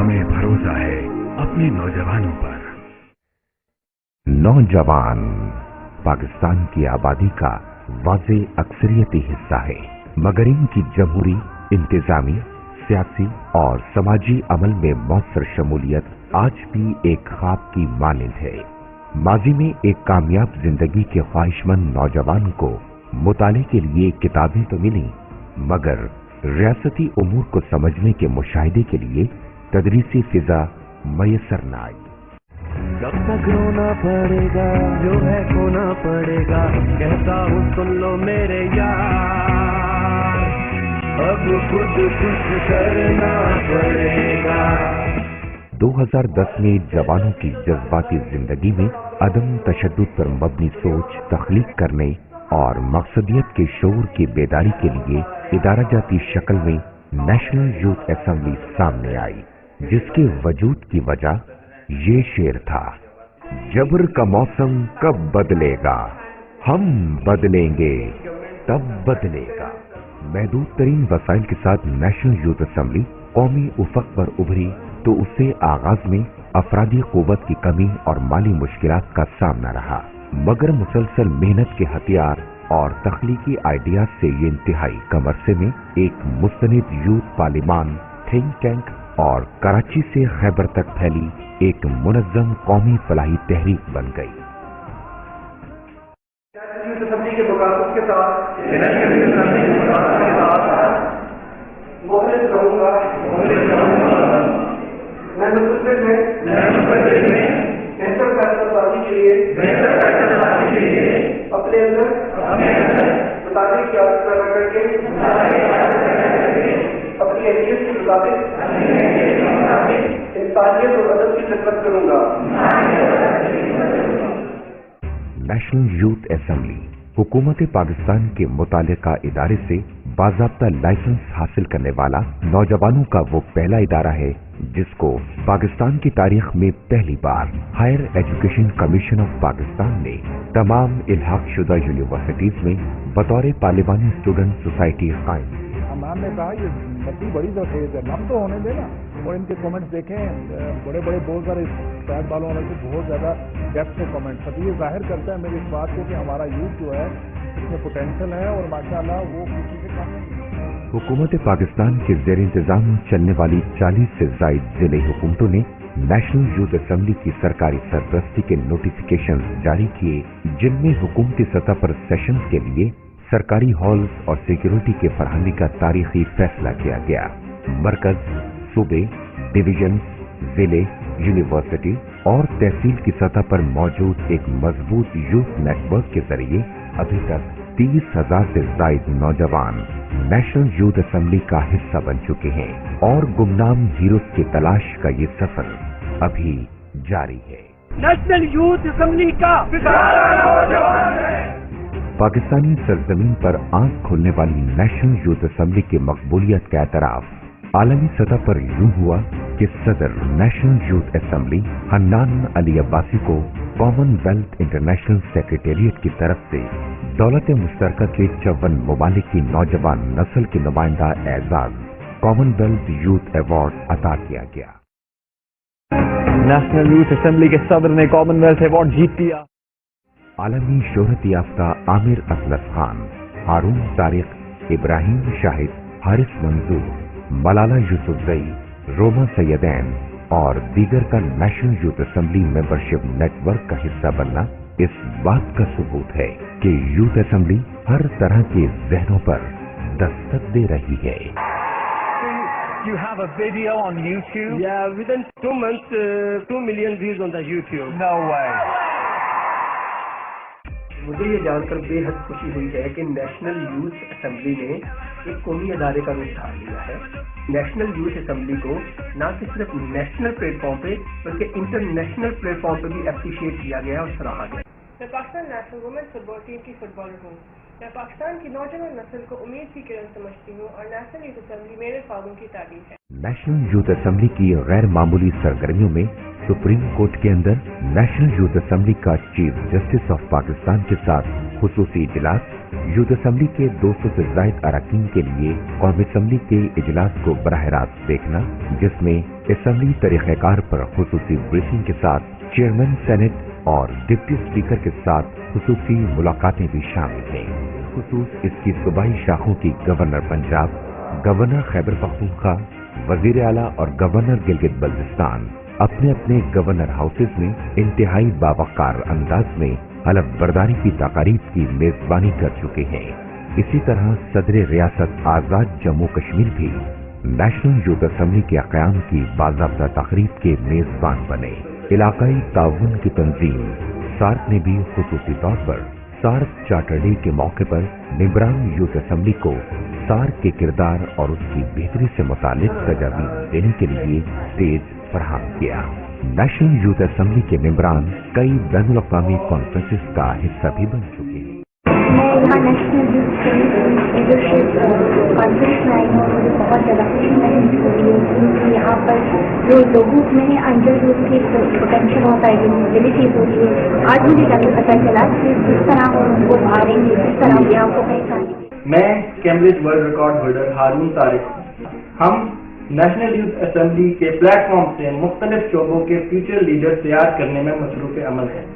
हमें भरोसा है अपने नौजवानों पर। नौजवान पाकिस्तान की आबादी का वाज़े अक्सरियती हिस्सा है, मगर इनकी जमहूरी, इंतजामी, सियासी और समाजी अमल में मौसर शमूलियत आज भी एक ख्वाब की मानिंद है। माजी में एक कामयाब जिंदगी के ख्वाहिशमंद नौजवान को मुताले के लिए किताबें तो मिली, मगर रियासती उमूर को समझने के मुशाहिदे के लिए तदरीसी फिजा मयसर न आई। जब तक रोना पड़ेगा जो है खोना पड़ेगा, कहता हूँ सुन लो मेरे यार, अब खुद कुछ करना पड़ेगा। 2010 में जवानों की जज्बाती जिंदगी में अदम तशद्दुद पर मबनी सोच तख्लीक करने और मकसदियत के शऊर की बेदारी के लिए इदारा जाती शक्ल में नेशनल यूथ असेंबली सामने आई, जिसके वजूद की वजह ये शेर था, जबर का मौसम कब बदलेगा, हम बदलेंगे तब बदलेगा। महदूद तरीन वसाइल के साथ नेशनल यूथ असेंबली कौमी उफक पर उभरी तो उससे आगाज में अफरादी कुव्वत की कमी और माली मुश्किलात का सामना रहा, मगर मुसलसल मेहनत के हथियार और तख्लीकी आइडियाज से ये इंतहाई कम अरसे में एक मुस्तनिद यूथ पार्लिमान, थिंक टैंक और कराची से खैबर तक फैली एक मुनज़्ज़म कौमी फलाही तहरीक बन गई। मैं मुस्तक़बिल में बेहतर फैसलासाज़ी के लिए अपने अंदर मुताबिक की आदत पैदा करके अपनी अहमियत के मुताबिक इंसानियत और अदब की खिदमत करूंगा। नेशनल यूथ असेंबली हुकूमत पाकिस्तान के मुतालिका इदारे से बाज़ाब्ता लाइसेंस हासिल करने वाला नौजवानों का वो पहला इदारा है जिसको पाकिस्तान की तारीख में पहली बार higher education commission of Pakistan ने तमाम इल्हाक शुदा यूनिवर्सिटीज में बतौर पार्लिमानी स्टूडेंट सोसाइटी कायम। हमाम ने कहा ये बड़ी बड़ी तो तेज है, नम तो होने देना। और इनके कमेंट्स देखें, बड़े बड़े बहुत सारे शायद वालों ने बहुत ज्यादा डेप्थ से कमेंट्स, अभी ये जाहिर करता है मेरी इस बात को कि हमारा यूथ जो है इसमें पोटेंशियल है और माशाल्लाह वो किसी के काम नहीं। हुकूमत पाकिस्तान के ज़ेर इंतजाम चलने वाली 40 से जायद जिले हुकूमतों ने नेशनल यूथ असेंबली की सरकारी सरपरस्ती के नोटिफिकेशन जारी किए, जिनमें हुकूमती सतह पर सेशन के लिए सरकारी हॉल्स और सिक्योरिटी के फरहमी का तारीखी फैसला किया गया। मरकज, सूबे, डिवीजन, जिले, यूनिवर्सिटी और तहसील की सतह पर मौजूद एक मजबूत यूथ नेटवर्क के जरिए अभी तक 30,000 से जायद नौजवान नेशनल यूथ असेंबली का हिस्सा बन चुके हैं और गुमनाम हीरोज की तलाश का ये सफर अभी जारी है। नेशनल यूथ असेंबली का नौजवान है। पाकिस्तानी सरजमीन पर आंख खोलने वाली नेशनल यूथ असेंबली की मकबूलियत का एतराफ आलमी सतह पर यूं हुआ कि सदर national youth assembly Hannan Ali Abbasi को कॉमनवेल्थ इंटरनेशनल सेक्रेटेरिएट की तरफ से दौलत मुश्तरका के 54 ममालिक की नौजवान नस्ल के नुमाइंदा एजाज कॉमनवेल्थ यूथ अवार्ड अता किया गया। नेशनल यूथ असेंबली के सदर ने कॉमनवेल्थ अवार्ड जीत लिया। आलमी शोहरत याफ्ता आमिर असलफ खान, हारून तारिक, इब्राहिम शाहिद, हारिस मंजूर, मलाला यूसुफजई, रोमा सैयदैन और दीगर का national youth assembly membership network का हिस्सा बनना इस बात का सबूत है कि यूथ असेंबली हर तरह के जहनों पर दस्तक दे रही है। You have a video on YouTube? Yeah, within 2 months, 2 million views on the YouTube. No way. मुझे ये जानकर बेहद खुशी हुई है कि नेशनल यूथ असेंबली ने एक कौमी अदारे का रूप धार लिया है। नेशनल यूथ असेंबली को न कि सिर्फ नेशनल प्लेटफॉर्म पे बल्कि इंटरनेशनल प्लेटफॉर्म पे भी एप्रिशिएट किया गया और सराहा गया। मैं Pakistan national women football team की फुटबॉलर हूँ। मैं पाकिस्तान की नौजवान नस्ल को उम्मीद की किरण समझती हूँ और नेशनल यूथ असेंबली मेरे ख्वाबों की ताबीर है। नेशनल यूथ असेंबली की गैर मामूली सरगर्मियों में सुप्रीम कोर्ट के अंदर नेशनल यूथ असेंबली का चीफ जस्टिस ऑफ पाकिस्तान के साथ خصوصی اجلاس یوتھ اسمبلی کے 200 سے زائد اراکین کے لیے قومی اسمبلی کے اجلاس کو براہ راست دیکھنا، جس میں اسمبلی طریقہ کار پر خصوصی بریفنگ کے ساتھ چیئرمین سینٹ اور ڈپٹی اسپیکر کے ساتھ خصوصی ملاقاتیں بھی شامل ہیں۔ خصوص اس کی صوبائی شاخوں کی گورنر پنجاب، گورنر خیبر پختونخوا، وزیر اعلیٰ اور گورنر گلگت بلتستان اپنے اپنے گورنر ہاؤسز میں انتہائی باوقار انداز میں حلف برداری کی تقاریب کی میزبانی کر چکے ہیں۔ اسی طرح صدر ریاست آزاد جموں کشمیر بھی نیشنل یوتھ اسمبلی کے قیام کی باضابطہ تقریب کے میزبان بنے۔ علاقائی تعاون کی تنظیم سارک نے بھی خصوصی طور پر سارک چارٹر ڈے کے موقع پر ممبران یوتھ اسمبلی کو سارک کے کردار اور اس کی بہتری سے متعلق تجاویز دینے کے لیے اسٹیج فراہم کیا۔ نیشنل یوتھ اسمبلی کے ممبران کئی بین الاقوامی کانفرنسز کا حصہ بھی بن چکے ہیں۔ میں یہاں نیشنل یوتھ لیڈرشپ کانفرنس میں آئی ہوں، مجھے بہت زیادہ خوشی محسوس ہو رہی ہے کیونکہ یہاں پر جو لوگوں میں انڈر یوتھ کی پوٹینشیل ہوتا ہے، جو موبلٹیز ہوتی ہے، آج مجھے جا کے پتہ چلا کہ جس طرح وہ ان کو بھاریں گے، جس طرح وہ یہاں کو پہچانیں گے۔ میں Cambridge world record holder Haroon Tariq ہوں۔ ہم نیشنل یوتھ اسمبلی کے پلیٹ فارم سے مختلف شعبوں کے فیوچر لیڈر تیار کرنے میں مصروف عمل ہیں۔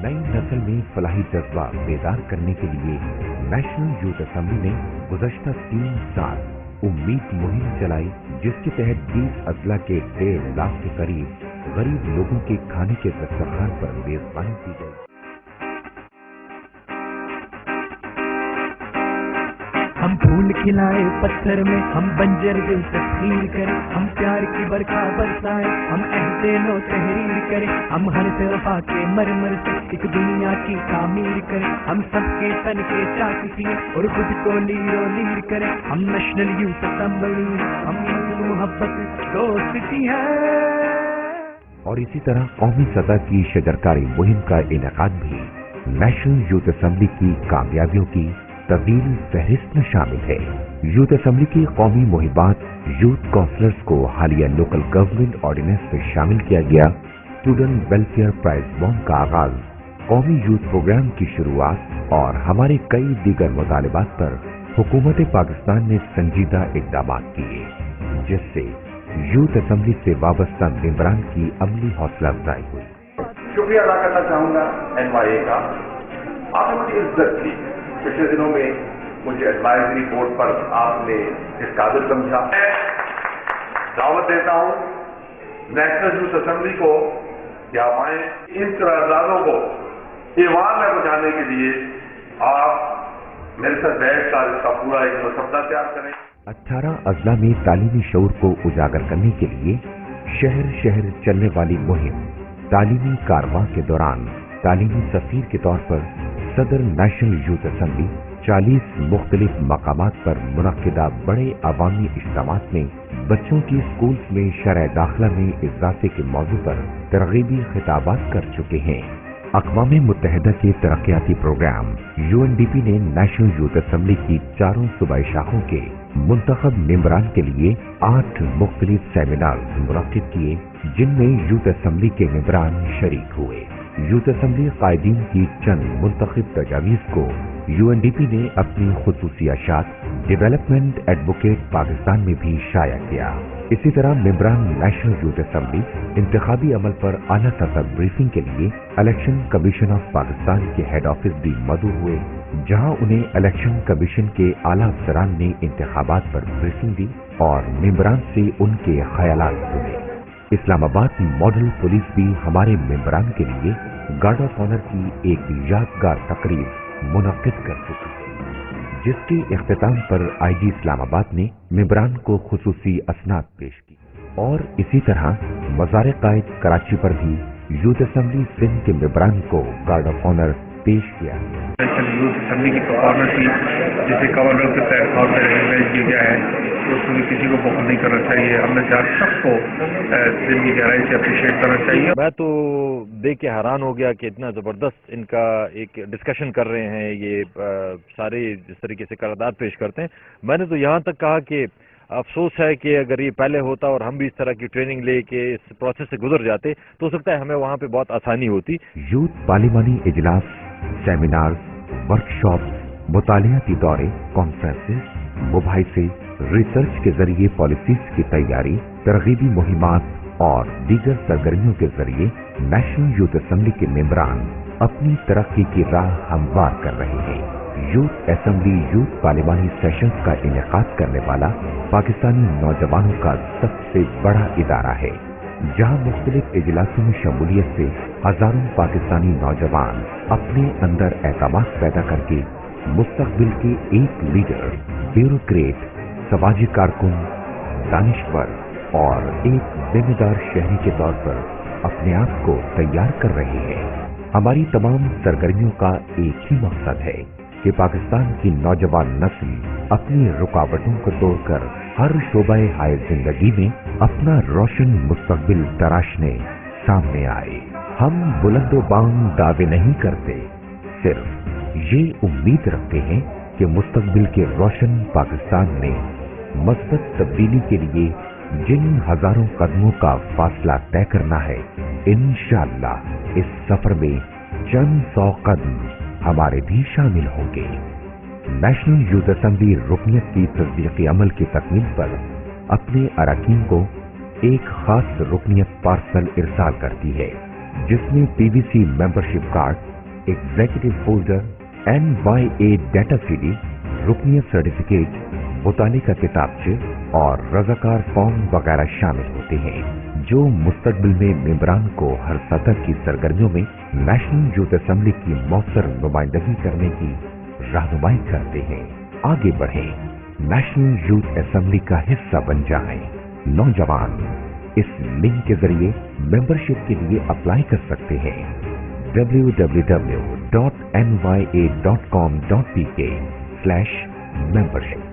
نئی نسل میں فلاحی جذبہ بیدار کرنے کے لیے نیشنل یوتھ اسمبلی نے گزشتہ 3 سال امید مہم چلائی، جس کے تحت 20 اضلاع کے 1.5 لاکھ کے قریب غریب لوگوں کے کھانے کے دسترخوان پر میزبانی کی گئی۔ ہم پھول کھلائے پتھر میں، ہم بنجر دل تسخیر کریں، ہم پیار کی برکھا برسائے، ہم عہد نو تحریر کریں، ہم ہر طرفہ کے مرمر سے ایک دنیا کی تعمیر کریں، ہم سب کے تن کے چاک سیے اور خود کو لیرو لیر کریں، ہم نیشنل یوتھ اسمبلی، ہم محبت دوستی ہے۔ اور اسی طرح قومی سطح کی شجرکاری مہم کا انعقاد بھی نیشنل یوتھ اسمبلی کی کامیابیوں کی طویل فہرست میں شامل ہے۔ یوتھ اسمبلی کی قومی مہمات یوتھ کونسلرز کو حالیہ لوکل گورنمنٹ آرڈیننس میں شامل کیا گیا، اسٹوڈنٹ ویلفیئر پرائز بانڈ کا آغاز، قومی یوتھ پروگرام کی شروعات اور ہمارے کئی دیگر مطالبات پر حکومت پاکستان نے سنجیدہ اقدامات کیے، جس سے یوتھ اسمبلی سے وابستہ ممبران کی عملی حوصلہ افزائی ہوئی۔ شکریہ ادا کرنا چاہوں گا NYA کا، آپ نے مجھے عزت کی، پچھلے دنوں میں مجھے ایڈوائزری بورڈ پر آپ نے اس قابل سمجھا۔ میں دعوت دیتا ہوں نیشنل یوتھ اسمبلی کو کہ آپ آئیں، ان قراردادوں کو ایوان میں پہنچانے کے لیے آپ میرے ساتھ بیٹھ کر اس کا پورا ایک مسودہ تیار کریں۔ 18 اضلاع میں تعلیمی شعور کو اجاگر کرنے کے لیے شہر شہر چلنے والی مہم تعلیمی کارواں کے دوران تعلیمی سفیر کے طور پر صدر نیشنل یوتھ اسمبلی 40 مختلف مقامات پر منعقدہ بڑے عوامی اجتماعات میں بچوں کی اسکولز میں شرح داخلہ میں اضافے کے موضوع پر ترغیبی خطابات کر چکے ہیں۔ اقوام متحدہ کے ترقیاتی پروگرام UNDP نے نیشنل یوتھ اسمبلی کی 4 صوبائی شاخوں کے منتخب ممبران کے لیے 8 مختلف سیمینارز منعقد کیے، جن میں یوتھ اسمبلی کے ممبران شریک ہوئے۔ یوتھ اسمبلی قائدین کی چند منتخب تجاویز کو UNDP نے اپنی خصوصی اشاعت ڈیولپمنٹ ایڈوکیٹ پاکستان میں بھی شائع کیا۔ اسی طرح ممبران نیشنل یوتھ اسمبلی انتخابی عمل پر اعلیٰ سطح بریفنگ کے لیے الیکشن کمیشن آف پاکستان کے ہیڈ آفس بھی مدعو ہوئے، جہاں انہیں الیکشن کمیشن کے اعلیٰ افسران نے انتخابات پر بریفنگ دی اور ممبران سے ان کے خیالات سنے۔ اسلام آباد ماڈل پولیس بھی ہمارے ممبران کے لیے گارڈ آف آنر کی ایک یادگار تقریب منعقد کر چکی ہے، جس کے اختتام پر IG اسلام آباد نے ممبران کو خصوصی اسناد پیش کی، اور اسی طرح مزار قائد کراچی پر بھی یوتھ اسمبلی سندھ کے ممبران کو گارڈ آف آنر پیش کیا۔ یوتھ اسمبلی کی پرفارمنس تھی جسے کامن ویلتھ کے پلیٹ فارم پر ریکگنائز کیا گیا ہے، تو اس میں کسی کو بخل نہیں کرنا چاہیے، ہم نے ہر شخص کو دل کی گہرائی سے اپریشیٹ کرنا چاہیے۔ میں تو دیکھ کے حیران ہو گیا کہ اتنا زبردست ان کا ایک ڈسکشن کر رہے ہیں، یہ سارے جس طریقے سے قرارداد پیش کرتے ہیں۔ میں نے تو یہاں تک کہا کہ افسوس ہے کہ اگر یہ پہلے ہوتا اور ہم بھی اس طرح کی ٹریننگ لے کے اس پروسیس سے گزر جاتے تو ہو سکتا ہے ہمیں وہاں پہ بہت آسانی ہوتی۔ یوتھ پارلیمانی اجلاس، سیمینارز، वर्कशॉप, मुतालियाती दौरे, कॉन्फ्रेंसेस, मुबाहिसे, रिसर्च के जरिए पॉलिसीज की तैयारी, तरगीबी मुहिमात और दीगर सरगर्मियों के जरिए नेशनल यूथ असेंबली के मेंबरान अपनी तरक्की की राह हमवार कर रहे हैं। यूथ असेंबली यूथ पार्लिमानी सेशंस का इनेकाद करने वाला पाकिस्तानी नौजवानों का सबसे बड़ा इदारा है, जहां मुख्तलिफ इजलासों में शमूलियत से हजारों पाकिस्तानी नौजवान अपने अंदर एतमाद पैदा करके मुस्तकबिल के एक लीडर, ब्यूरोक्रेट, समाजी कारकुन, दानिश्वर और एक जिम्मेदार शहरी के तौर पर अपने आप को तैयार कर रहे हैं। हमारी तमाम सरगर्मियों का एक ही मकसद है कि पाकिस्तान की नौजवान नस्ल अपनी रुकावटों को तोड़कर हर शोबाए हाय जिंदगी में अपना रोशन मुस्तकबिल तराशने सामने आए। हम बुलंदोबांग दावे नहीं करते, सिर्फ ये उम्मीद रखते हैं कि मुस्तकबिल के रोशन पाकिस्तान में मस्बत तब्दीली के लिए जिन हजारों कदमों का फासला तय करना है, इंशाअल्लाह इस सफर में चंद 100 कदम हमारे भी शामिल होंगे। नेशनल यूथ असेंबली रुकनियत की तस्दीकी अमल की तकमील पर अपने अरकान को एक खास रुकनियत पार्सल इरसाल करती है, जिसमें PVC membership card, executive folder, NYA data CD, रुकनियत सर्टिफिकेट, मुतालिका किताबचे और रजाकार फॉर्म वगैरह शामिल होते हैं, जो मुस्तकबिल में मेंबरान को हर सतह की सरगर्मियों में नेशनल यूथ असेंबली की मौसर नुमाइंदगी करने की रहनुमाई करते हैं। आगे बढ़ें, नेशनल यूथ असेंबली का हिस्सा बन जाएं। नौजवान इस लिंक के जरिए मेंबरशिप के लिए अप्लाई कर सकते हैं। www.nya.com.pk/membership